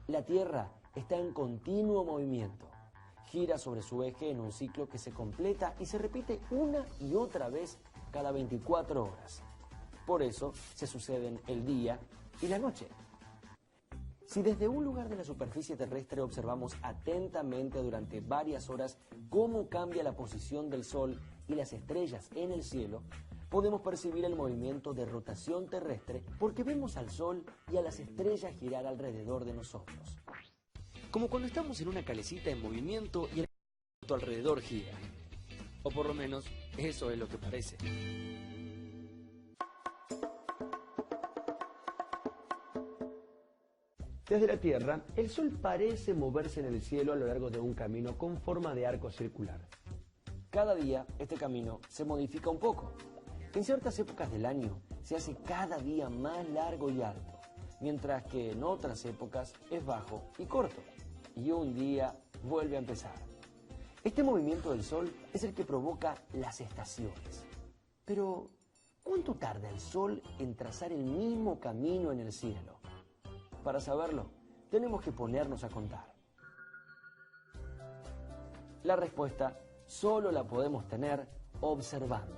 La Tierra está en continuo movimiento. Gira sobre su eje en un ciclo que se completa y se repite una y otra vez cada 24 horas. Por eso se suceden el día y la noche. Si desde un lugar de la superficie terrestre observamos atentamente durante varias horas cómo cambia la posición del Sol y las estrellas en el cielo, podemos percibir el movimiento de rotación terrestre porque vemos al Sol y a las estrellas girar alrededor de nosotros. Como cuando estamos en una calecita en movimiento y el alrededor gira. O por lo menos, eso es lo que parece. Desde la Tierra, el Sol parece moverse en el cielo a lo largo de un camino con forma de arco circular. Cada día, este camino se modifica un poco. En ciertas épocas del año, se hace cada día más largo y alto, mientras que en otras épocas es bajo y corto, y un día vuelve a empezar. Este movimiento del Sol es el que provoca las estaciones. Pero, ¿cuánto tarda el Sol en trazar el mismo camino en el cielo? Para saberlo, tenemos que ponernos a contar. La respuesta solo la podemos tener observando,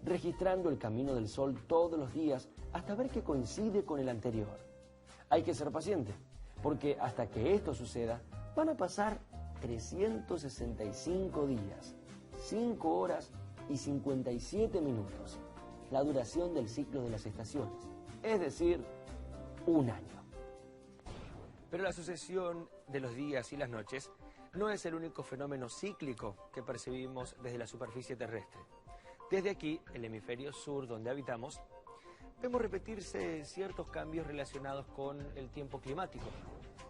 registrando el camino del Sol todos los días hasta ver que coincide con el anterior. Hay que ser paciente, porque hasta que esto suceda, van a pasar 365 días, 5 horas y 57 minutos, la duración del ciclo de las estaciones, es decir, un año. Pero la sucesión de los días y las noches no es el único fenómeno cíclico que percibimos desde la superficie terrestre. Desde aquí, el hemisferio sur donde habitamos, vemos repetirse ciertos cambios relacionados con el tiempo climático.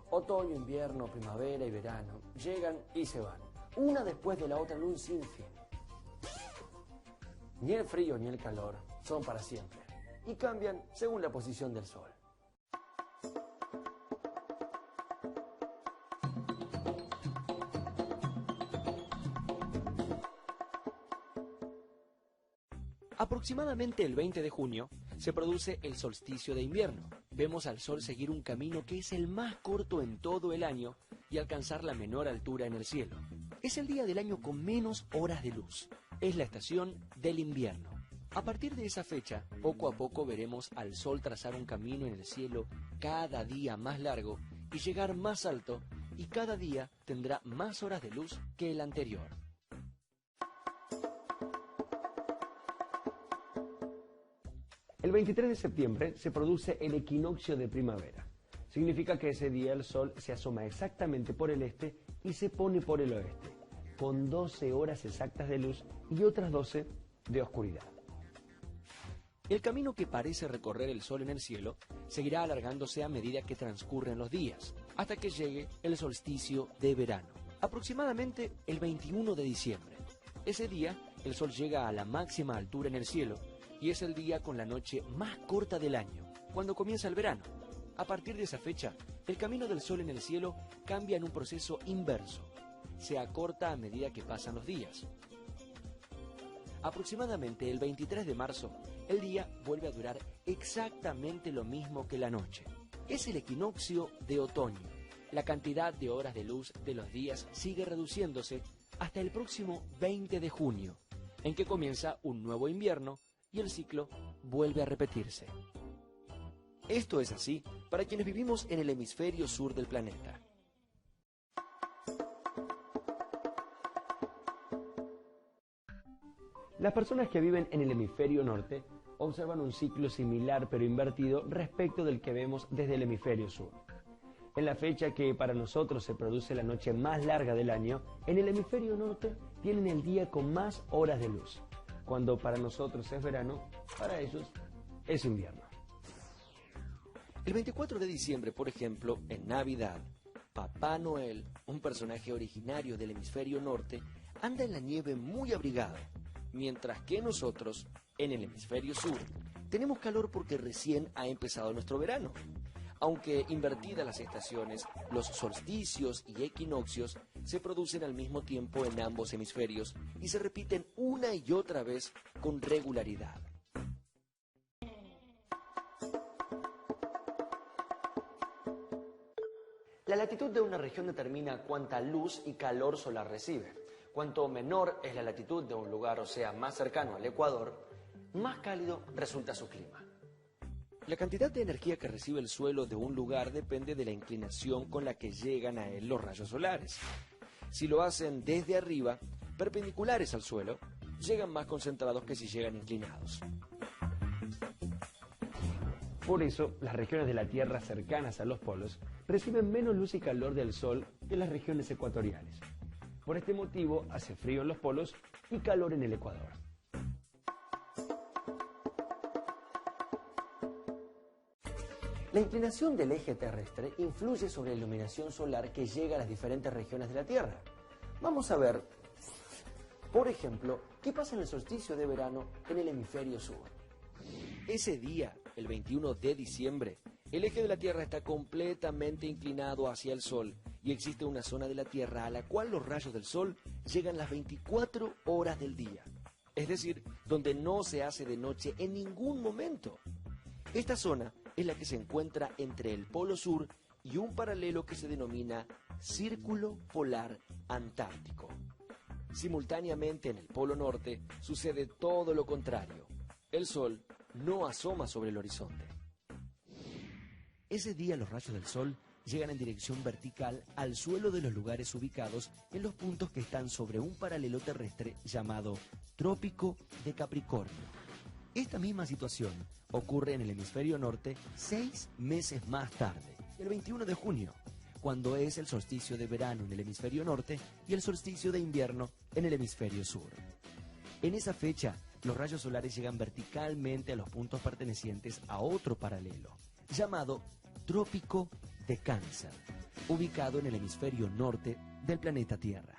Otoño, invierno, primavera y verano llegan y se van, una después de la otra en un sinfín. Ni el frío ni el calor son para siempre y cambian según la posición del Sol. Aproximadamente el 20 de junio se produce el solsticio de invierno. Vemos al Sol seguir un camino que es el más corto en todo el año y alcanzar la menor altura en el cielo. Es el día del año con menos horas de luz. Es la estación del invierno. A partir de esa fecha, poco a poco veremos al Sol trazar un camino en el cielo cada día más largo y llegar más alto, y cada día tendrá más horas de luz que el anterior. El 23 de septiembre se produce el equinoccio de primavera. Significa que ese día el Sol se asoma exactamente por el este y se pone por el oeste, con 12 horas exactas de luz y otras 12 de oscuridad. El camino que parece recorrer el Sol en el cielo seguirá alargándose a medida que transcurren los días, hasta que llegue el solsticio de verano, aproximadamente el 21 de diciembre. Ese día, el Sol llega a la máxima altura en el cielo, y es el día con la noche más corta del año, cuando comienza el verano. A partir de esa fecha, el camino del Sol en el cielo cambia en un proceso inverso. Se acorta a medida que pasan los días. Aproximadamente el 23 de marzo, el día vuelve a durar exactamente lo mismo que la noche. Es el equinoccio de otoño. La cantidad de horas de luz de los días sigue reduciéndose hasta el próximo 20 de junio, en que comienza un nuevo invierno y el ciclo vuelve a repetirse. Esto es así para quienes vivimos en el hemisferio sur del planeta. Las personas que viven en el hemisferio norte observan un ciclo similar pero invertido respecto del que vemos desde el hemisferio sur. En la fecha que para nosotros se produce la noche más larga del año, en el hemisferio norte tienen el día con más horas de luz. Cuando para nosotros es verano, para ellos es invierno. El 24 de diciembre, por ejemplo, en Navidad, Papá Noel, un personaje originario del hemisferio norte, anda en la nieve muy abrigado, mientras que nosotros, en el hemisferio sur, tenemos calor porque recién ha empezado nuestro verano. Aunque invertidas las estaciones, los solsticios y equinoccios se producen al mismo tiempo en ambos hemisferios y se repiten una y otra vez con regularidad. La latitud de una región determina cuánta luz y calor solar recibe. Cuanto menor es la latitud de un lugar, o sea, más cercano al ecuador, más cálido resulta su clima. La cantidad de energía que recibe el suelo de un lugar depende de la inclinación con la que llegan a él los rayos solares. Si lo hacen desde arriba, perpendiculares al suelo, llegan más concentrados que si llegan inclinados. Por eso, las regiones de la Tierra cercanas a los polos reciben menos luz y calor del Sol que las regiones ecuatoriales. Por este motivo, hace frío en los polos y calor en el Ecuador. La inclinación del eje terrestre influye sobre la iluminación solar que llega a las diferentes regiones de la Tierra. Vamos a ver, por ejemplo, qué pasa en el solsticio de verano en el hemisferio sur. Ese día, el 21 de diciembre, el eje de la Tierra está completamente inclinado hacia el Sol y existe una zona de la Tierra a la cual los rayos del Sol llegan las 24 horas del día. Es decir, donde no se hace de noche en ningún momento. Esta zona es la que se encuentra entre el Polo Sur y un paralelo que se denomina Círculo Polar Antártico. Simultáneamente en el Polo Norte sucede todo lo contrario. El Sol no asoma sobre el horizonte. Ese día los rayos del Sol llegan en dirección vertical al suelo de los lugares ubicados en los puntos que están sobre un paralelo terrestre llamado Trópico de Capricornio. Esta misma situación ocurre en el hemisferio norte 6 meses más tarde, el 21 de junio, cuando es el solsticio de verano en el hemisferio norte y el solsticio de invierno en el hemisferio sur. En esa fecha, los rayos solares llegan verticalmente a los puntos pertenecientes a otro paralelo, llamado Trópico de Cáncer, ubicado en el hemisferio norte del planeta Tierra.